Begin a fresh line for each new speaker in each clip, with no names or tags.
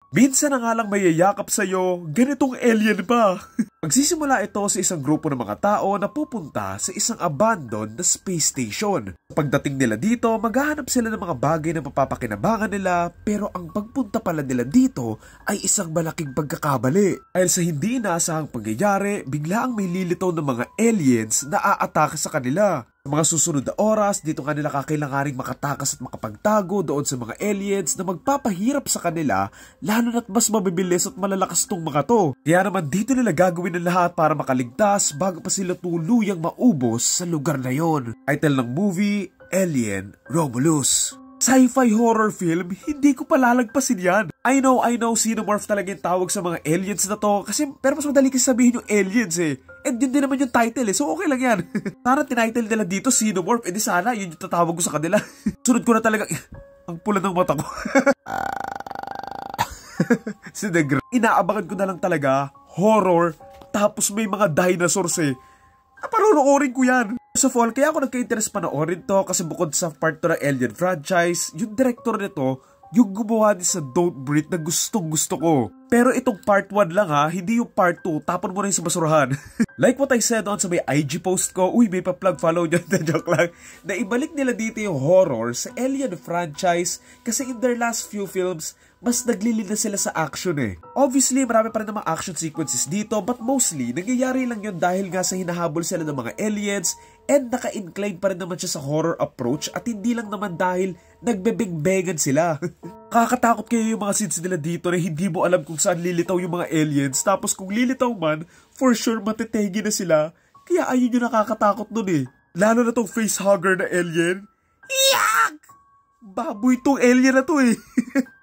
Minsan na nga lang may yayakap sa'yo, ganitong alien pa. Magsisimula ito sa isang grupo ng mga tao na pupunta sa isang abandoned na space station. Pagdating nila dito, maghahanap sila ng mga bagay na mapapakinabangan nila, pero ang pagpunta pala nila dito ay isang malaking pagkakamali. Dahil sa hindi inaasahang pangyayari, biglaang may lilitaw ng mga aliens na aatake sa kanila. Sa mga susunod na oras, dito nga nila kakailanganing makatakas at makapagtago doon sa mga aliens na magpapahirap sa kanila, lalo na't mas mabibilis at malalakas tong mga to. Kaya naman dito nila gagawin ang lahat para makaligtas bago pa sila tuluyang maubos sa lugar na yon. Title ng movie, Alien Romulus. Sci-fi horror film, hindi ko palalagpasin yan. I know, xenomorph talaga yung tawag sa mga aliens na to. Pero mas madali kasi sabihin yung aliens eh. And yun din naman yung title eh, so okay lang yan. Sana tinitle nila dito xenomorph, edi sana yun yung tatawag ko sa kanila. Sunod ko na talaga, ang pula ng mata ko. Si Negra. Inaabangan ko na lang talaga, horror, tapos may mga dinosaurs eh. Panunuorin ko yan. Sa fall, kaya ako nagka-interest panoorin to kasi bukod sa part 2 ng Alien franchise, yung director nito, yung gumawa din sa Don't Breathe na gustong-gusto ko. Pero itong part 1 lang ha, hindi yung part 2, tapon mo na yung sa basurahan. Like what I said on sa may IG post ko, uy may pa-plug follow nyo, joke lang, na ibalik nila dito yung horror sa Alien franchise kasi in their last few films, mas naglilid na sila sa action eh. Obviously, marami pa rin namang action sequences dito, but mostly, nangyayari lang yun dahil nga sa hinahabol sila ng mga aliens and naka-incline pa rin naman siya sa horror approach at hindi lang naman dahil nagbebeng-bengan sila. Kakatakot kayo yung mga scenes nila dito na hindi mo alam kung saan lilitaw yung mga aliens, tapos kung lilitaw man, for sure matetegi na sila, kaya ayun yung nakakatakot nun eh. Lalo na tong facehugger na alien. Iyak! Baboy tong alien na to eh.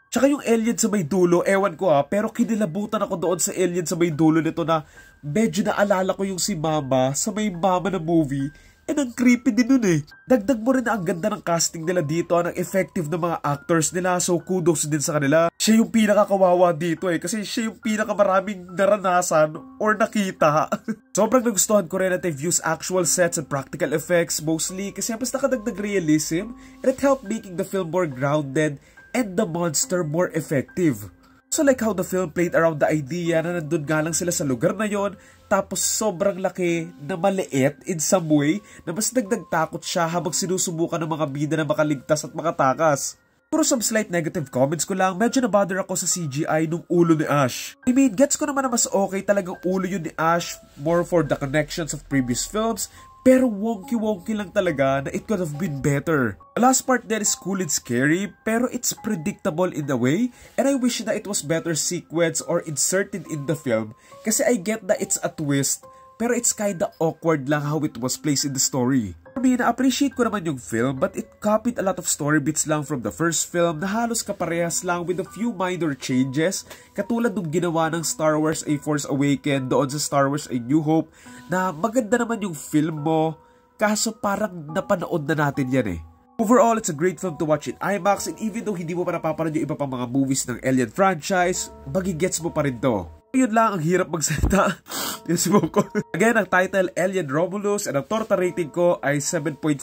Tsaka yung alien sa may dulo, ewan ko pero kinilabutan ako doon sa alien sa may dulo nito na medyo naalala ko yung si Mama sa may Mama na movie. And ang creepy din nun eh. Dagdag mo rin na ang ganda ng casting nila dito, ang effective ng mga actors nila, so kudos din sa kanila. Siya yung pinakakawawa dito eh, kasi siya yung pinakamaraming naranasan or nakita. Sobrang nagustuhan ko rin at I've used actual sets and practical effects mostly kasi mas nakadagdag realism and it helped making the film more grounded and the monster more effective. So like how the film played around the idea na nandun nga lang sila sa lugar na yon, tapos sobrang laki na maliit in some way na mas dagdag takot siya habang sinusubukan ng mga bida na makaligtas at makatakas. Puro some slight negative comments ko lang, medyo nabother ako sa CGI nung ulo ni Ash. I mean, gets ko naman na mas okay talagang ulo yun ni Ash, more for the connections of previous films, pero wonky-wonky lang talaga na it could have been better. The last part there is cool and scary, pero it's predictable in a way, and I wish that it was better sequenced or inserted in the film, kasi I get that it's a twist, pero it's kinda awkward lang how it was placed in the story. For me, na-appreciate ko naman yung film, but it copied a lot of story bits lang from the first film na halos kaparehas lang with a few minor changes, katulad nung ginawa ng Star Wars A Force Awakens doon sa Star Wars A New Hope, na maganda naman yung film mo, kaso parang napanood na natin yan eh. Overall, it's a great film to watch in IMAX, and even though hindi mo pa napapanood yung iba pang mga movies ng Alien franchise, magigets mo pa rin to. Yun lang, ang hirap magsalita. Yung smoke ko. Again, ang title, Alien Romulus, and ang torta rating ko ay 7.5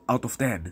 out of 10.